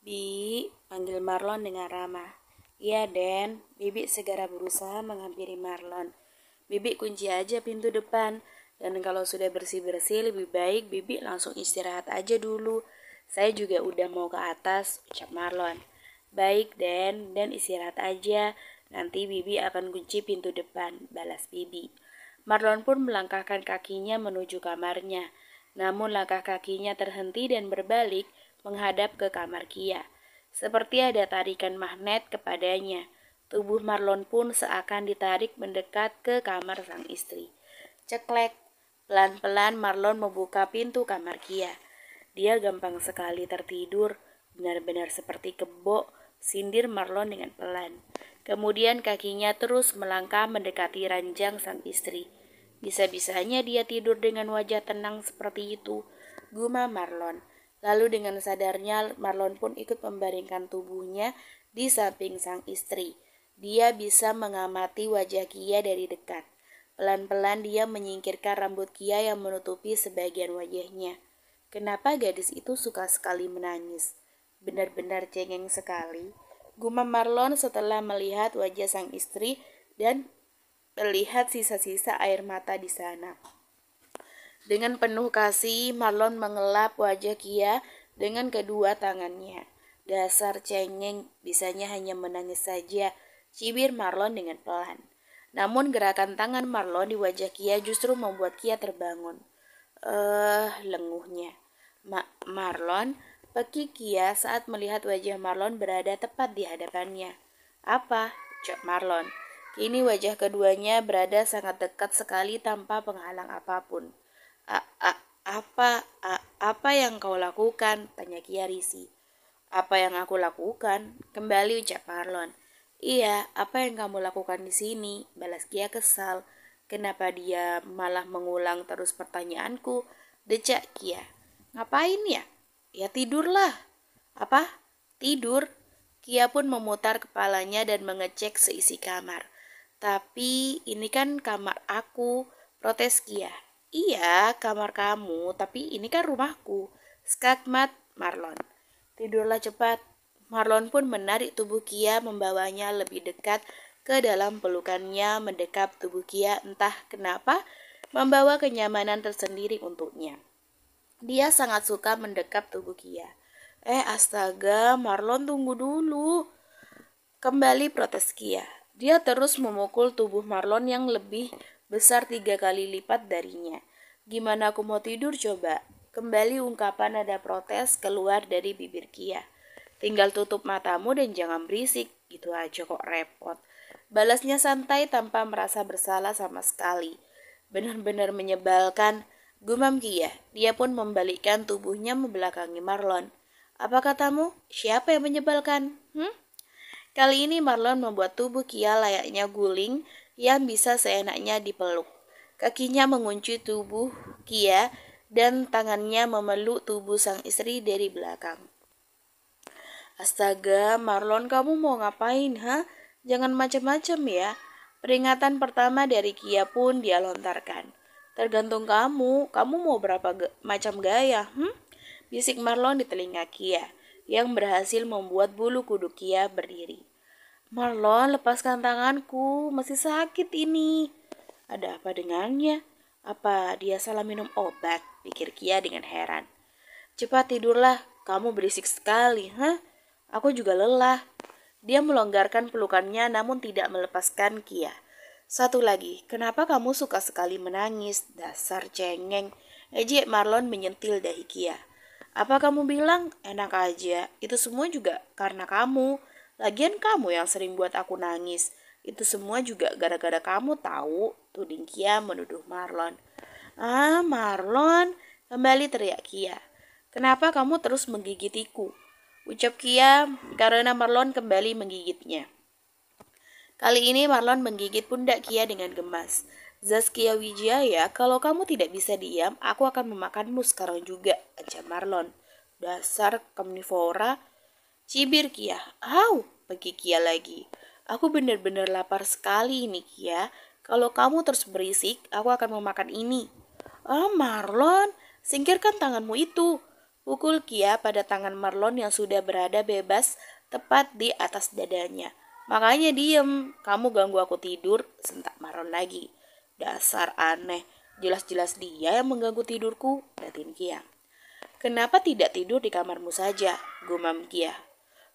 Bi, panggil Marlon dengan ramah. Iya, Den. Bibi segera berusaha menghampiri Marlon. Bibi kunci aja pintu depan. Dan kalau sudah bersih-bersih, lebih baik Bibi langsung istirahat aja dulu. Saya juga udah mau ke atas, ucap Marlon. Baik, Den istirahat aja. Nanti Bibi akan kunci pintu depan, balas Bibi. Marlon pun melangkahkan kakinya menuju kamarnya. Namun langkah kakinya terhenti dan berbalik menghadap ke kamar Kia. Seperti ada tarikan magnet kepadanya. Tubuh Marlon pun seakan ditarik mendekat ke kamar sang istri. Ceklek. Pelan-pelan Marlon membuka pintu kamar Kia. Dia gampang sekali tertidur, benar-benar seperti kebo, sindir Marlon dengan pelan. Kemudian kakinya terus melangkah mendekati ranjang sang istri. Bisa-bisanya dia tidur dengan wajah tenang seperti itu, gumam Marlon. Lalu dengan sadarnya Marlon pun ikut membaringkan tubuhnya di samping sang istri. Dia bisa mengamati wajah Kia dari dekat. Pelan-pelan dia menyingkirkan rambut Kia yang menutupi sebagian wajahnya. Kenapa gadis itu suka sekali menangis? Benar-benar cengeng sekali. Gumam Marlon setelah melihat wajah sang istri dan melihat sisa-sisa air mata di sana. Dengan penuh kasih, Marlon mengelap wajah Kia dengan kedua tangannya. Dasar cengeng, bisanya hanya menangis saja, cibir Marlon dengan pelan. Namun gerakan tangan Marlon di wajah Kia justru membuat Kia terbangun. Lenguhnya. Marlon, pekik Kia saat melihat wajah Marlon berada tepat di hadapannya. Apa? Ucap Marlon. Kini wajah keduanya berada sangat dekat sekali tanpa penghalang apapun. Apa yang kau lakukan? Tanya Kia risih. Apa yang aku lakukan? Kembali ucap Marlon. Iya, apa yang kamu lakukan di sini? Balas Kia kesal. Kenapa dia malah mengulang terus pertanyaanku? Decak Kia. Ngapain ya? Ya tidurlah. Apa? Tidur? Kia pun memutar kepalanya dan mengecek seisi kamar. Tapi ini kan kamar aku, protes Kia. Iya, kamar kamu, tapi ini kan rumahku. Skakmat Marlon. Tidurlah cepat. Marlon pun menarik tubuh Kia membawanya lebih dekat ke dalam pelukannya, mendekap tubuh Kia entah kenapa membawa kenyamanan tersendiri untuknya. Dia sangat suka mendekap tubuh Kia. Astaga, Marlon tunggu dulu. Kembali protes Kia. Dia terus memukul tubuh Marlon yang lebih besar 3 kali lipat darinya. Gimana aku mau tidur coba? Kembali ungkapan nada protes keluar dari bibir Kia. Tinggal tutup matamu dan jangan berisik. Gitu aja kok repot. Balasnya santai tanpa merasa bersalah sama sekali. Benar-benar menyebalkan. Gumam Kia. Dia pun membalikkan tubuhnya membelakangi Marlon. Apa katamu? Siapa yang menyebalkan? Kali ini Marlon membuat tubuh Kia layaknya guling yang bisa seenaknya dipeluk. Kakinya mengunci tubuh Kia dan tangannya memeluk tubuh sang istri dari belakang. Astaga, Marlon kamu mau ngapain, ha? Jangan macam-macam ya. Peringatan pertama dari Kia pun dia lontarkan. Tergantung kamu mau berapa macam gaya, Bisik Marlon di telinga Kia, yang berhasil membuat bulu kuduk Kia berdiri. Marlon, lepaskan tanganku, masih sakit ini. Ada apa dengannya? Apa dia salah minum obat? Pikir Kia dengan heran. Cepat tidurlah, kamu berisik sekali, Aku juga lelah. Dia melonggarkan pelukannya namun tidak melepaskan Kia. Satu lagi, kenapa kamu suka sekali menangis? Dasar cengeng. Ejek Marlon menyentil dahi Kia. Apa kamu bilang? Enak aja. Itu semua juga karena kamu. Lagian kamu yang sering buat aku nangis. Itu semua juga gara-gara kamu tahu. Tuding Kia menuduh Marlon. Marlon, kembali teriak Kia. Kenapa kamu terus menggigitiku? Ucap Kia karena Marlon kembali menggigitnya. Kali ini Marlon menggigit pundak Kia dengan gemas. Zaskia Wijaya, kalau kamu tidak bisa diam, aku akan memakanmu sekarang juga, ancam Marlon. Dasar kamnivora, cibir Kia. Pergi Kia lagi. Aku benar-benar lapar sekali ini Kia. Kalau kamu terus berisik, aku akan memakan ini. Marlon, singkirkan tanganmu itu. Pukul Kia pada tangan Marlon yang sudah berada bebas tepat di atas dadanya. Makanya diem, kamu ganggu aku tidur, sentak Marlon lagi. Dasar aneh, jelas-jelas dia yang mengganggu tidurku, batin Kia. Kenapa tidak tidur di kamarmu saja, gumam Kia.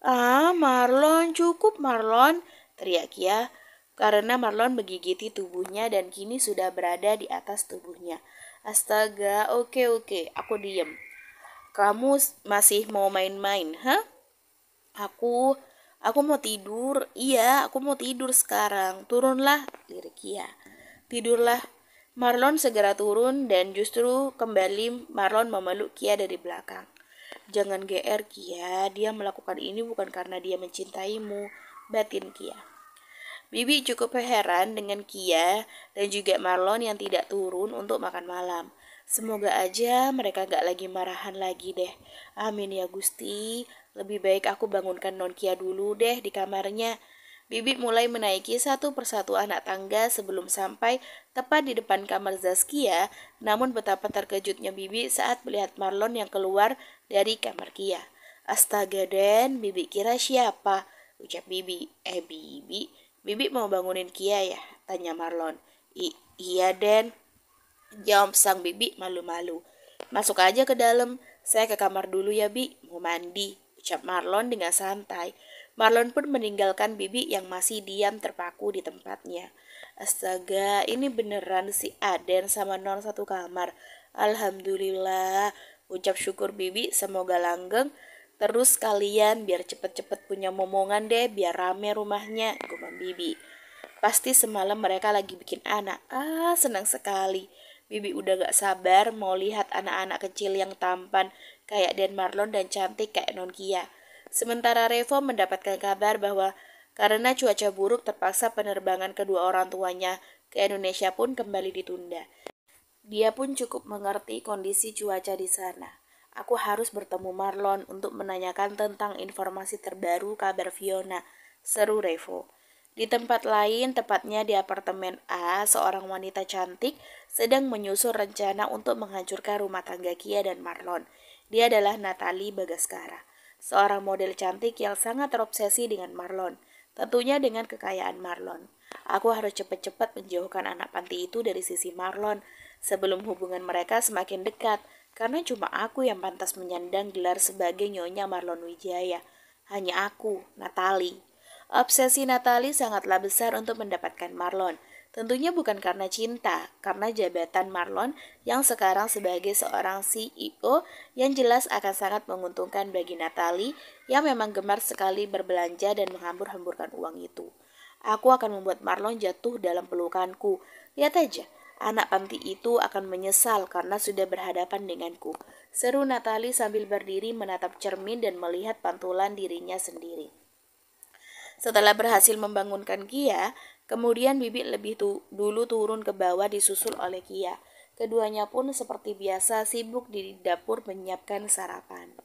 Ah, Marlon, cukup Marlon, teriak Kia, karena Marlon menggigiti tubuhnya dan kini sudah berada di atas tubuhnya. Astaga, oke, aku diem. Kamu masih mau main-main, hah? Aku mau tidur. Iya, aku mau tidur sekarang. Turunlah, lirik Kia. Tidurlah. Marlon segera turun dan justru kembali Marlon memeluk Kia dari belakang. Jangan GR Kia, dia melakukan ini bukan karena dia mencintaimu, batin Kia. Bibi cukup heran dengan Kia dan juga Marlon yang tidak turun untuk makan malam. Semoga aja mereka gak lagi marahan lagi deh. Amin ya Gusti. Lebih baik aku bangunkan Non Kia dulu deh di kamarnya. Bibi mulai menaiki satu persatu anak tangga sebelum sampai tepat di depan kamar Zaskia. Namun betapa terkejutnya Bibi saat melihat Marlon yang keluar dari kamar Kia. Astaga Den, Bibi kira siapa? Ucap Bibi. Bibi mau bangunin Kia ya? Tanya Marlon. Iya Den, jawab sang bibi malu-malu. Masuk aja ke dalam, saya ke kamar dulu ya Bi, mau mandi, ucap Marlon dengan santai. Marlon pun meninggalkan bibi yang masih diam terpaku di tempatnya. Astaga, ini beneran si Aden sama Non satu kamar. Alhamdulillah, ucap syukur bibi, semoga langgeng. Terus kalian biar cepet-cepet punya momongan deh, biar rame rumahnya, gumam bibi. Pasti semalam mereka lagi bikin anak. Ah, senang sekali. Bibi udah gak sabar mau lihat anak-anak kecil yang tampan kayak Den Marlon dan cantik kayak Non Kia. Sementara Revo mendapatkan kabar bahwa karena cuaca buruk terpaksa penerbangan kedua orang tuanya ke Indonesia pun kembali ditunda. Dia pun cukup mengerti kondisi cuaca di sana. Aku harus bertemu Marlon untuk menanyakan tentang informasi terbaru kabar Fiona, seru Revo. Di tempat lain, tepatnya di apartemen A, seorang wanita cantik sedang menyusun rencana untuk menghancurkan rumah tangga Kia dan Marlon. Dia adalah Natalie Bagaskara, seorang model cantik yang sangat terobsesi dengan Marlon, tentunya dengan kekayaan Marlon. Aku harus cepat-cepat menjauhkan anak panti itu dari sisi Marlon sebelum hubungan mereka semakin dekat, karena cuma aku yang pantas menyandang gelar sebagai Nyonya Marlon Wijaya. Hanya aku, Natalie. Obsesi Natalie sangatlah besar untuk mendapatkan Marlon. Tentunya bukan karena cinta, karena jabatan Marlon yang sekarang sebagai seorang CEO yang jelas akan sangat menguntungkan bagi Natalie yang memang gemar sekali berbelanja dan menghambur-hamburkan uang itu. Aku akan membuat Marlon jatuh dalam pelukanku. Lihat aja, anak panti itu akan menyesal karena sudah berhadapan denganku. Seru Natalie sambil berdiri menatap cermin dan melihat pantulan dirinya sendiri. Setelah berhasil membangunkan Kia, kemudian Bibi lebih dulu turun ke bawah disusul oleh Kia. Keduanya pun seperti biasa sibuk di dapur menyiapkan sarapan.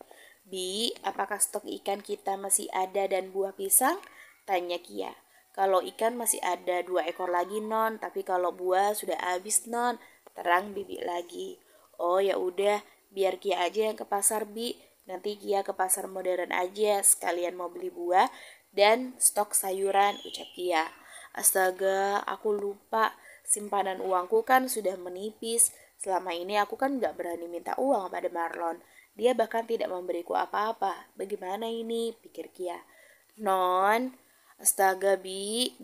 Bi, apakah stok ikan kita masih ada dan buah pisang? Tanya Kia. Kalau ikan masih ada 2 ekor lagi Non, tapi kalau buah sudah habis Non, terang Bibi lagi. Oh ya udah, biar Kia aja yang ke pasar Bi. Nanti Kia ke pasar modern aja, sekalian mau beli buah dan stok sayuran, ucap Kia. Astaga, aku lupa. Simpanan uangku kan sudah menipis. Selama ini aku kan gak berani minta uang pada Marlon. Dia bahkan tidak memberiku apa-apa. Bagaimana ini? Pikir Kia. Non, astaga Bibi,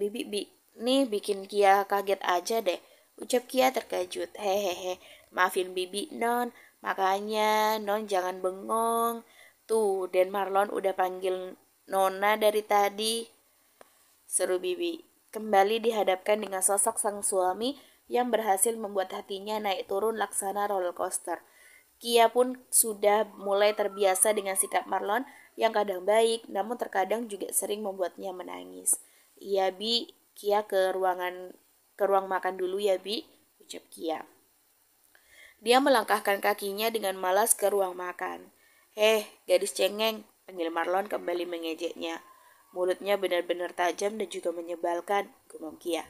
nih bikin Kia kaget aja deh. Ucap Kia terkejut. Hehehe, maafin Bibi Non. Makanya Non jangan bengong. Tuh, dan Marlon udah panggil Nona dari tadi, seru Bibi. Kembali dihadapkan dengan sosok sang suami yang berhasil membuat hatinya naik turun laksana roller coaster. Kia pun sudah mulai terbiasa dengan sikap Marlon yang kadang baik, namun terkadang juga sering membuatnya menangis. Iya Bi, Kia ke ruang makan dulu ya Bi, ucap Kia. Dia melangkahkan kakinya dengan malas ke ruang makan. Gadis cengeng, panggil Marlon kembali mengejeknya. Mulutnya benar-benar tajam dan juga menyebalkan, gumam Kia.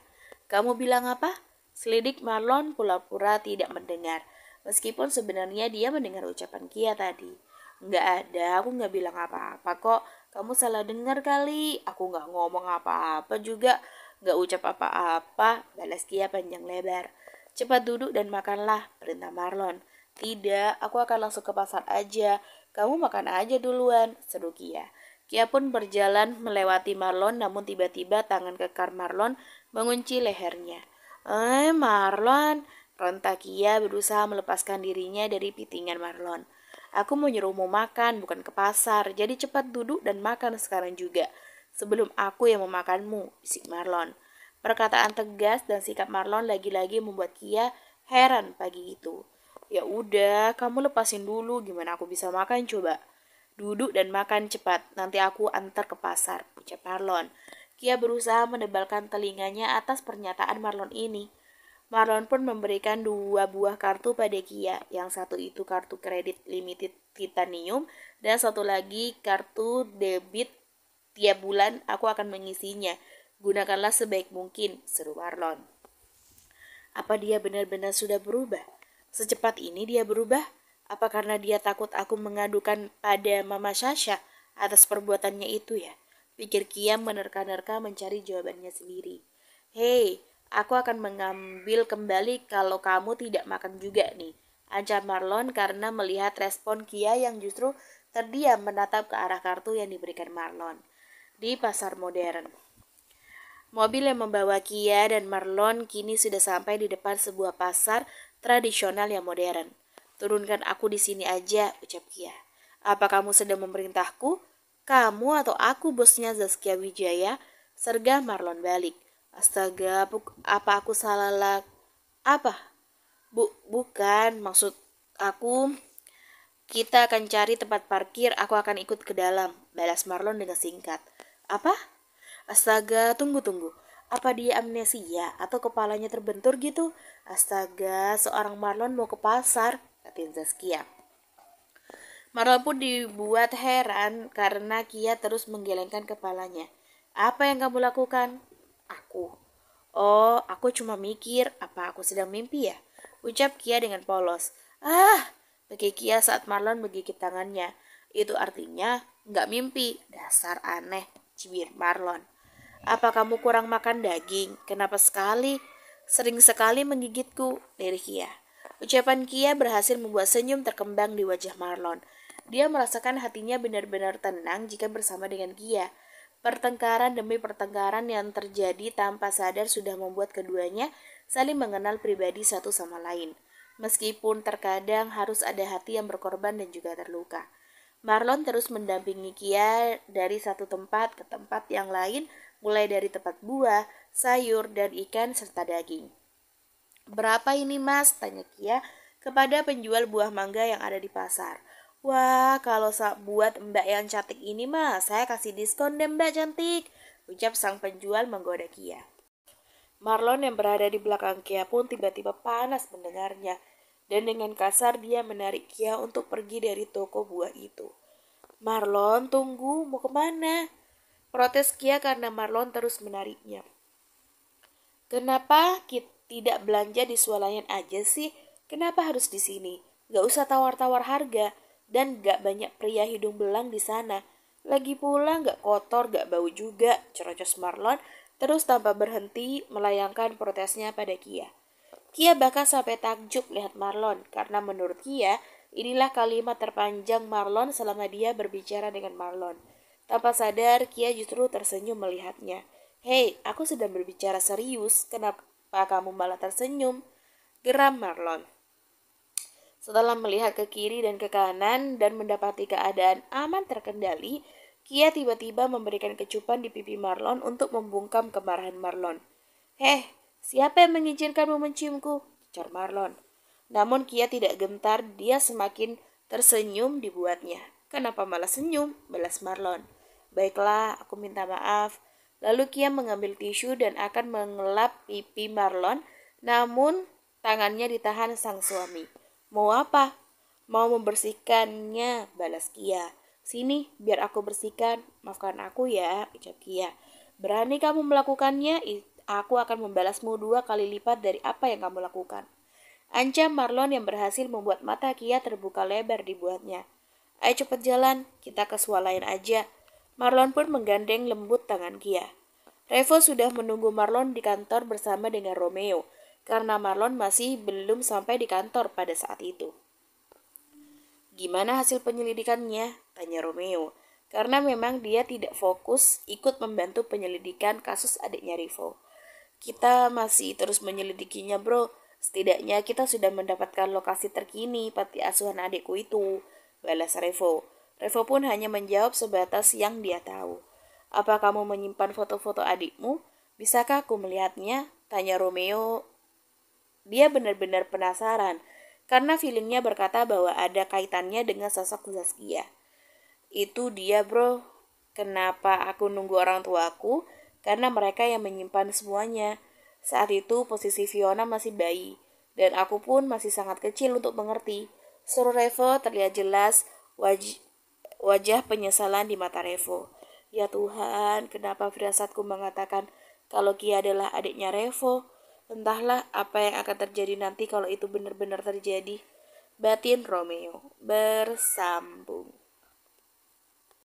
Kamu bilang apa? Selidik Marlon pura-pura tidak mendengar, meskipun sebenarnya dia mendengar ucapan Kia tadi. Nggak ada, aku nggak bilang apa-apa kok. Kamu salah dengar kali, aku nggak ngomong apa-apa juga, nggak ucap apa-apa, balas Kia panjang lebar. Cepat duduk dan makanlah, perintah Marlon. Tidak, aku akan langsung ke pasar aja. Kamu makan aja duluan, seru Kia. Kia pun berjalan melewati Marlon, namun tiba-tiba tangan kekar Marlon mengunci lehernya. Marlon, ronta Kia berusaha melepaskan dirinya dari pitingan Marlon. Aku mau nyuruhmu makan, bukan ke pasar. Jadi cepat duduk dan makan sekarang juga. Sebelum aku yang memakanmu, bisik Marlon. Perkataan tegas dan sikap Marlon lagi-lagi membuat Kia heran pagi itu. Ya udah, kamu lepasin dulu. Gimana aku bisa makan coba? Duduk dan makan cepat. Nanti aku antar ke pasar, ucap Marlon. Kia berusaha menebalkan telinganya atas pernyataan Marlon ini. Marlon pun memberikan 2 buah kartu pada Kia. Yang satu itu kartu kredit limited titanium dan satu lagi kartu debit tiap bulan aku akan mengisinya. Gunakanlah sebaik mungkin, seru Marlon. Apa dia benar-benar sudah berubah? Secepat ini dia berubah? Apa karena dia takut aku mengadukan pada Mama Sasha atas perbuatannya itu ya? Pikir Kia menerka-nerka mencari jawabannya sendiri. Hei, aku akan mengambil kembali kalau kamu tidak makan juga nih. Ancam Marlon karena melihat respon Kia yang justru terdiam menatap ke arah kartu yang diberikan Marlon. Di pasar modern. Mobil yang membawa Kia dan Marlon kini sudah sampai di depan sebuah pasar tradisional yang modern. Turunkan aku di sini aja, ucap Kia. Apa kamu sedang memerintahku? Kamu atau aku bosnya Zaskia Wijaya? Sergah Marlon balik. Astaga, apa aku salah apa? Bukan, maksud aku kita akan cari tempat parkir, aku akan ikut ke dalam, balas Marlon dengan singkat. Apa? Astaga, tunggu. Apa dia amnesia atau kepalanya terbentur gitu? Astaga, seorang Marlon mau ke pasar, kata Zaskia. Marlon pun dibuat heran karena Kia terus menggelengkan kepalanya. Apa yang kamu lakukan? Aku. Oh, aku cuma mikir, apa aku sedang mimpi ya? Ucap Kia dengan polos. Bagi Kia saat Marlon menggigit tangannya. Itu artinya nggak mimpi. Dasar aneh, cibir Marlon. Apa kamu kurang makan daging? Kenapa sering sekali menggigitku? Lirik Kia. Ucapan Kia berhasil membuat senyum terkembang di wajah Marlon. Dia merasakan hatinya benar-benar tenang jika bersama dengan Kia. Pertengkaran demi pertengkaran yang terjadi tanpa sadar sudah membuat keduanya saling mengenal pribadi satu sama lain. Meskipun terkadang harus ada hati yang berkorban dan juga terluka. Marlon terus mendampingi Kia dari satu tempat ke tempat yang lain, mulai dari tempat buah, sayur, dan ikan serta daging. Berapa ini mas? Tanya Kia kepada penjual buah mangga yang ada di pasar. Wah, kalau buat mbak yang cantik ini mas, saya kasih diskon deh mbak cantik, ucap sang penjual menggoda Kia. Marlon yang berada di belakang Kia pun tiba-tiba panas mendengarnya, dan dengan kasar dia menarik Kia untuk pergi dari toko buah itu. Marlon, tunggu, mau kemana? Protes Kia karena Marlon terus menariknya. Kenapa kita tidak belanja di swalayan aja sih? Kenapa harus di sini? Gak usah tawar-tawar harga. Dan gak banyak pria hidung belang di sana. Lagi pula gak kotor, gak bau juga, cerocos Marlon terus tanpa berhenti melayangkan protesnya pada Kia. Kia bahkan sampai takjub lihat Marlon, karena menurut Kia, inilah kalimat terpanjang Marlon selama dia berbicara dengan Marlon. Tanpa sadar, Kia justru tersenyum melihatnya. Hei, aku sedang berbicara serius, kenapa kamu malah tersenyum? Geram Marlon. Setelah melihat ke kiri dan ke kanan dan mendapati keadaan aman terkendali, Kia tiba-tiba memberikan kecupan di pipi Marlon untuk membungkam kemarahan Marlon. Siapa yang mengizinkanmu menciumku? Ujar Marlon. Namun Kia tidak gentar, dia semakin tersenyum dibuatnya. Kenapa malah senyum? Balas Marlon. Baiklah, aku minta maaf. Lalu Kia mengambil tisu dan akan mengelap pipi Marlon, namun tangannya ditahan sang suami. Mau apa? Mau membersihkannya, balas Kia. Sini, biar aku bersihkan. Maafkan aku ya, ucap Kia. Berani kamu melakukannya, aku akan membalasmu 2 kali lipat dari apa yang kamu lakukan. Ancam Marlon yang berhasil membuat mata Kia terbuka lebar dibuatnya. Ayo cepet jalan, kita ke swalayan aja. Marlon pun menggandeng lembut tangan Kia. Revo sudah menunggu Marlon di kantor bersama dengan Romeo, karena Marlon masih belum sampai di kantor pada saat itu. Gimana hasil penyelidikannya? Tanya Romeo. Karena memang dia tidak fokus ikut membantu penyelidikan kasus adiknya Revo. Kita masih terus menyelidikinya bro. Setidaknya kita sudah mendapatkan lokasi terkini panti asuhan adikku itu, balas Revo. Revo pun hanya menjawab sebatas yang dia tahu. Apa kamu menyimpan foto-foto adikmu? Bisakah aku melihatnya? Tanya Romeo. Dia benar-benar penasaran, karena feelingnya berkata bahwa ada kaitannya dengan sosok Zaskia. Itu dia bro. Kenapa aku nunggu orang tuaku? Karena mereka yang menyimpan semuanya. Saat itu posisi Fiona masih bayi, dan aku pun masih sangat kecil untuk mengerti. Suruh Revo terlihat jelas wajah penyesalan di mata Revo. Ya Tuhan, kenapa firasatku mengatakan kalau Kia adalah adiknya Revo? Entahlah apa yang akan terjadi nanti kalau itu benar-benar terjadi. Batin Romeo bersambung.